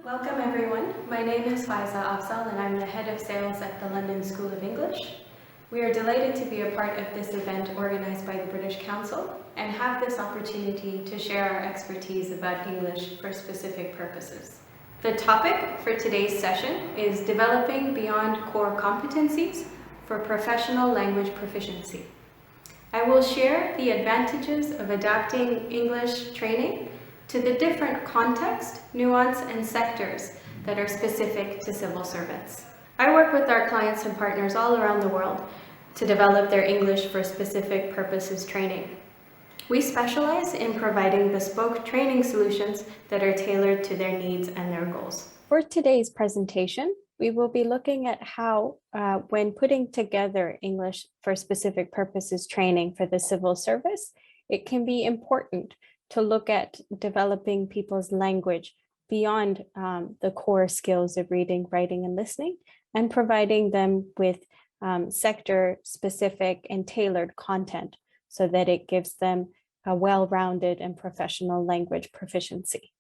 Welcome everyone. My name is Faeza Afzal and I'm the head of sales at the London School of English. We are delighted to be a part of this event organized by the British Council and have this opportunity to share our expertise about English for specific purposes. The topic for today's session is developing beyond core competencies for professional language proficiency. I will share the advantages of adapting English training to the different context, nuance, and sectors that are specific to civil servants. I work with our clients and partners all around the world to develop their English for specific purposes training. We specialize in providing bespoke training solutions that are tailored to their needs and their goals. For today's presentation, we will be looking at how, when putting together English for specific purposes training for the civil service, it can be important to look at developing people's language beyond the core skills of reading, writing, and listening, and providing them with sector-specific and tailored content so that it gives them a well-rounded and professional language proficiency.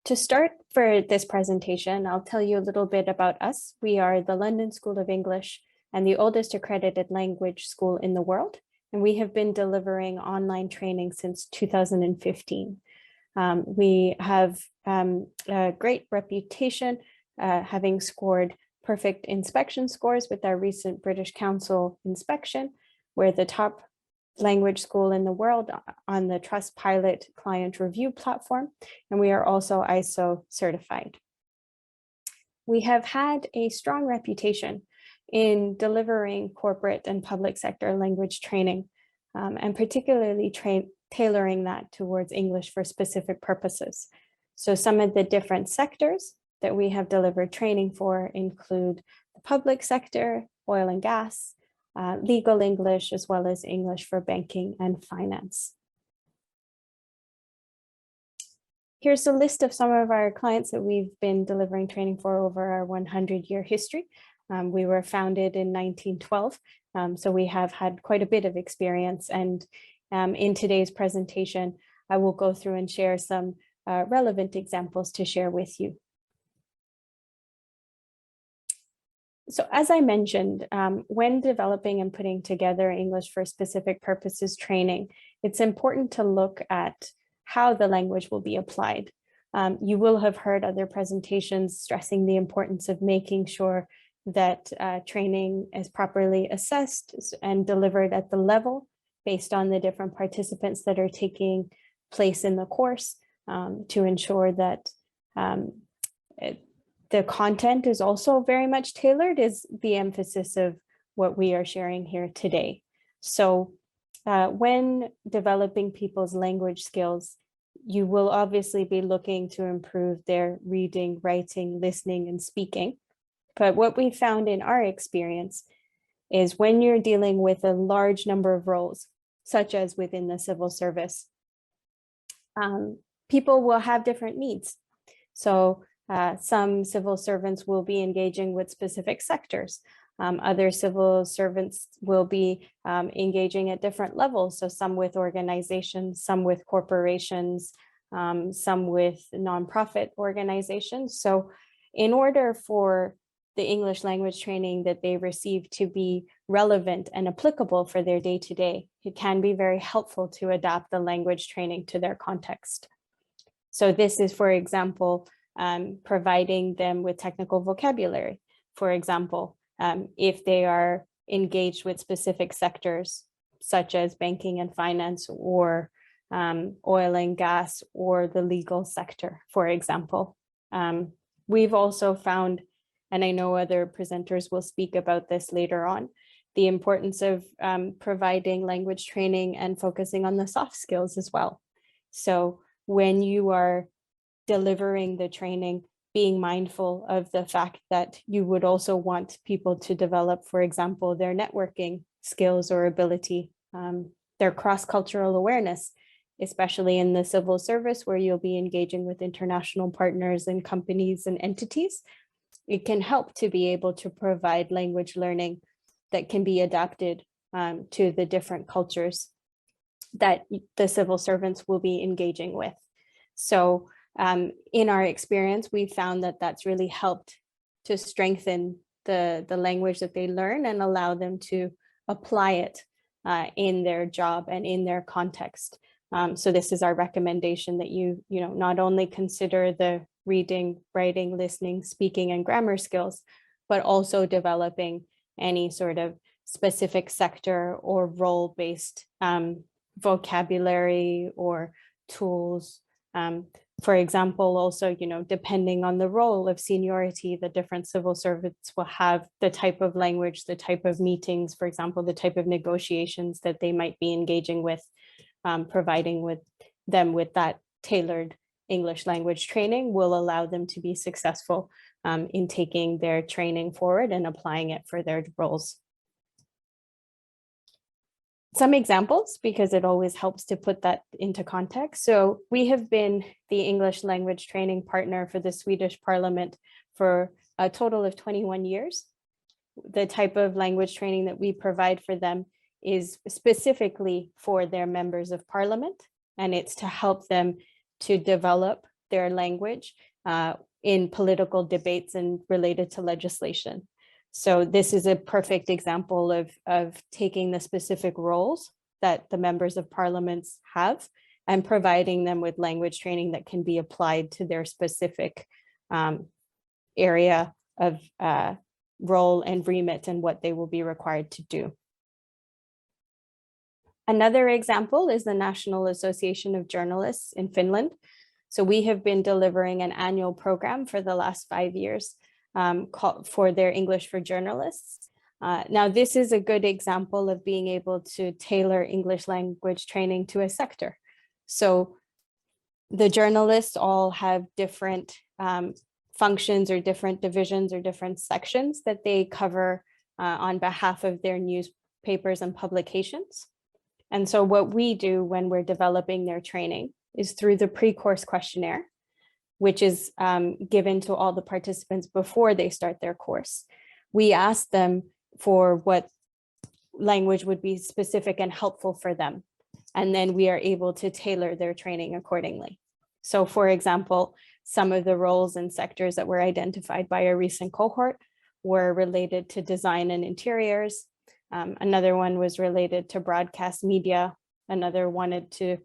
To start for this presentation, I'll tell you a little bit about us. We are the London School of English and the oldest accredited language school in the world. And we have been delivering online training since 2015. We have a great reputation, having scored perfect inspection scores with our recent British Council inspection. We're the top language school in the world on the Trustpilot client review platform, and we are also ISO certified. We have had a strong reputation in delivering corporate and public sector language training, and particularly tailoring that towards English for specific purposes. So some of the different sectors that we have delivered training for include the public sector, oil and gas, legal English, as well as English for banking and finance. Here's a list of some of our clients that we've been delivering training for over our 100-year history. We were founded in 1912, so we have had quite a bit of experience. And in today's presentation, I will go through and share some relevant examples to share with you. So as I mentioned, when developing and putting together English for specific purposes training, it's important to look at how the language will be applied. You will have heard other presentations stressing the importance of making sure that training is properly assessed and delivered at the level based on the different participants that are taking place in the course, to ensure that the content is also very much tailored is the emphasis of what we are sharing here today. So when developing people's language skills, you will obviously be looking to improve their reading, writing, listening, and speaking. But what we found in our experience is when you're dealing with a large number of roles, such as within the civil service, people will have different needs. So some civil servants will be engaging with specific sectors. Other civil servants will be engaging at different levels. So some with organizations, some with corporations, some with nonprofit organizations. So in order for the English language training that they receive to be relevant and applicable for their day-to-day, it can be very helpful to adapt the language training to their context. So this is, for example, providing them with technical vocabulary. For example, if they are engaged with specific sectors, such as banking and finance, or oil and gas, or the legal sector, for example. We've also found, and I know other presenters will speak about this later on, the importance of providing language training and focusing on the soft skills as well. So when you are delivering the training, being mindful of the fact that you would also want people to develop, for example, their networking skills or ability, their cross-cultural awareness, especially in the civil service where you'll be engaging with international partners and companies and entities. It can help to be able to provide language learning that can be adapted to the different cultures that the civil servants will be engaging with. So in our experience, we found that that's really helped to strengthen the language that they learn and allow them to apply it in their job and in their context. So this is our recommendation, that you not only consider the reading, writing, listening, speaking, and grammar skills, but also developing any sort of specific sector or role-based vocabulary or tools. For example, also, depending on the role of seniority, the different civil servants will have the type of language, the type of meetings, for example, the type of negotiations that they might be engaging with, providing with them with that tailored English language training will allow them to be successful in taking their training forward and applying it for their roles. Some examples, because it always helps to put that into context. So we have been the English language training partner for the Swedish Parliament for a total of 21 years. The type of language training that we provide for them is specifically for their members of Parliament, and it's to help them to develop their language in political debates and related to legislation. So this is a perfect example of taking the specific roles that the members of parliaments have and providing them with language training that can be applied to their specific area of role and remit and what they will be required to do. Another example is the National Association of Journalists in Finland. So we have been delivering an annual program for the last 5 years for their English for journalists. Now, this is a good example of being able to tailor English language training to a sector. So the journalists all have different functions or different divisions or different sections that they cover on behalf of their newspapers and publications. And so what we do when we're developing their training is through the pre-course questionnaire, which is given to all the participants before they start their course. We ask them for what language would be specific and helpful for them. And then we are able to tailor their training accordingly. So for example, some of the roles and sectors that were identified by a recent cohort were related to design and interiors. Another one was related to broadcast media. Another wanted to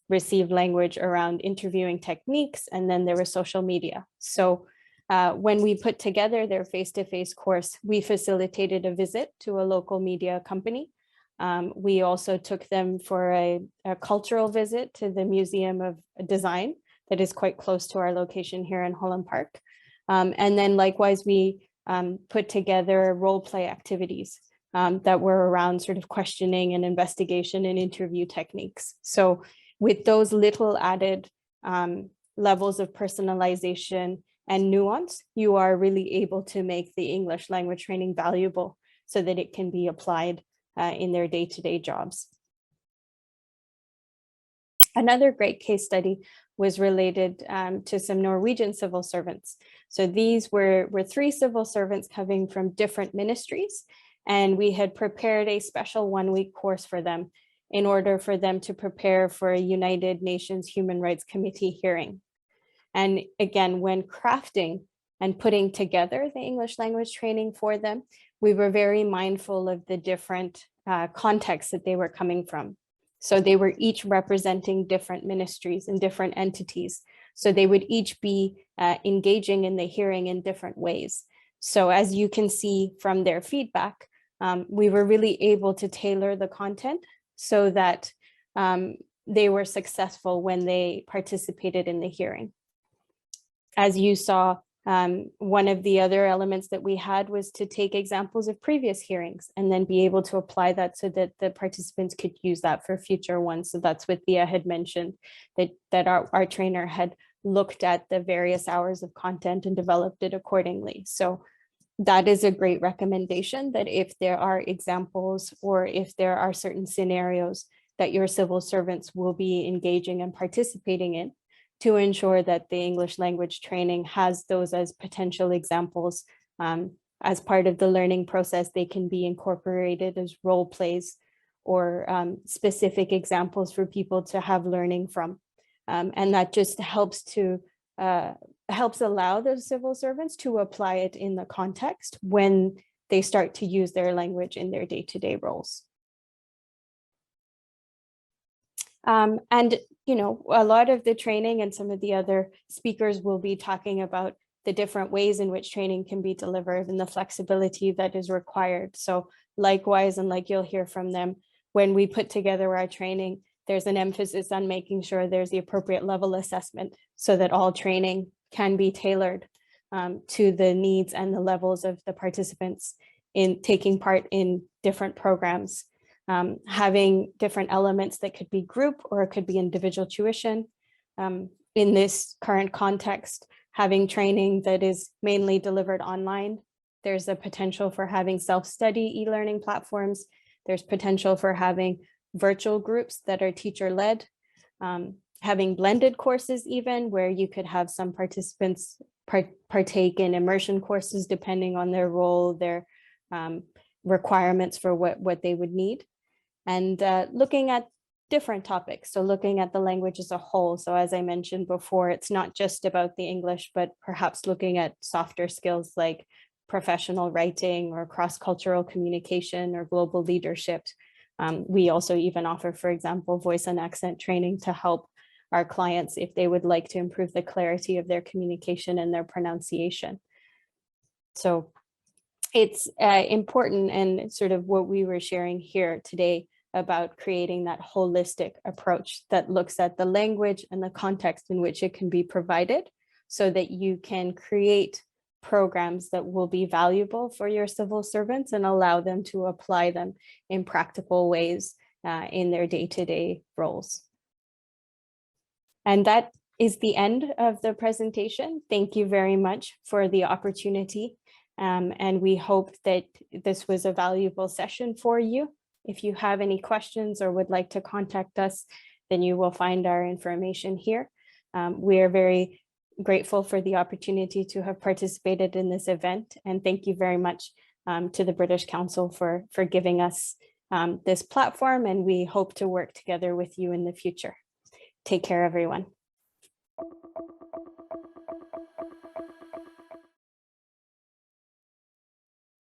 receive language around interviewing techniques, and then there was social media. So when we put together their face-to-face course, we facilitated a visit to a local media company. We also took them for a cultural visit to the Museum of Design that is quite close to our location here in Holland Park. And then likewise, we put together role play activities that were around sort of questioning and investigation and interview techniques. So with those little added levels of personalization and nuance, you are really able to make the English language training valuable so that it can be applied in their day-to-day jobs. Another great case study was related to some Norwegian civil servants. So these were 3 civil servants coming from different ministries, and we had prepared a special 1-week course for them in order for them to prepare for a United Nations Human Rights Committee hearing. And again, when crafting and putting together the English language training for them, we were very mindful of the different contexts that they were coming from. So they were each representing different ministries and different entities. So they would each be engaging in the hearing in different ways. So as you can see from their feedback, we were really able to tailor the content so that they were successful when they participated in the hearing. As you saw, one of the other elements that we had was to take examples of previous hearings and then be able to apply that so that the participants could use that for future ones. So that's what Thea had mentioned, that our trainer had looked at the various hours of content and developed it accordingly. So that is a great recommendation, that if there are examples or if there are certain scenarios that your civil servants will be engaging and participating in, to ensure that the English language training has those as potential examples. As part of the learning process, they can be incorporated as role plays or specific examples for people to have learning from. And that just helps allow the civil servants to apply it in the context when they start to use their language in their day-to-day roles. And, you know, a lot of the training and some of the other speakers will be talking about the different ways in which training can be delivered and the flexibility that is required. So likewise, and like you'll hear from them, when we put together our training, there's an emphasis on making sure there's the appropriate level assessment so that all training can be tailored to the needs and the levels of the participants in taking part in different programs. Having different elements that could be group or it could be individual tuition. In this current context, having training that is mainly delivered online. There's a potential for having self-study e-learning platforms. There's potential for having virtual groups that are teacher-led, having blended courses even where you could have some participants partake in immersion courses depending on their role, their requirements for what they would need. And looking at different topics. So looking at the language as a whole. So as I mentioned before, it's not just about the English, but perhaps looking at softer skills like professional writing or cross-cultural communication or global leadership. We also even offer, for example, voice and accent training to help our clients if they would like to improve the clarity of their communication and their pronunciation. So it's important, and sort of what we were sharing here today about creating that holistic approach that looks at the language and the context in which it can be provided so that you can create programs that will be valuable for your civil servants and allow them to apply them in practical ways in their day-to-day roles. And that is the end of the presentation. Thank you very much for the opportunity. And we hope that this was a valuable session for you. If you have any questions or would like to contact us, then you will find our information here. We are very grateful for the opportunity to have participated in this event. And thank you very much to the British Council for giving us this platform. And we hope to work together with you in the future. Take care, everyone.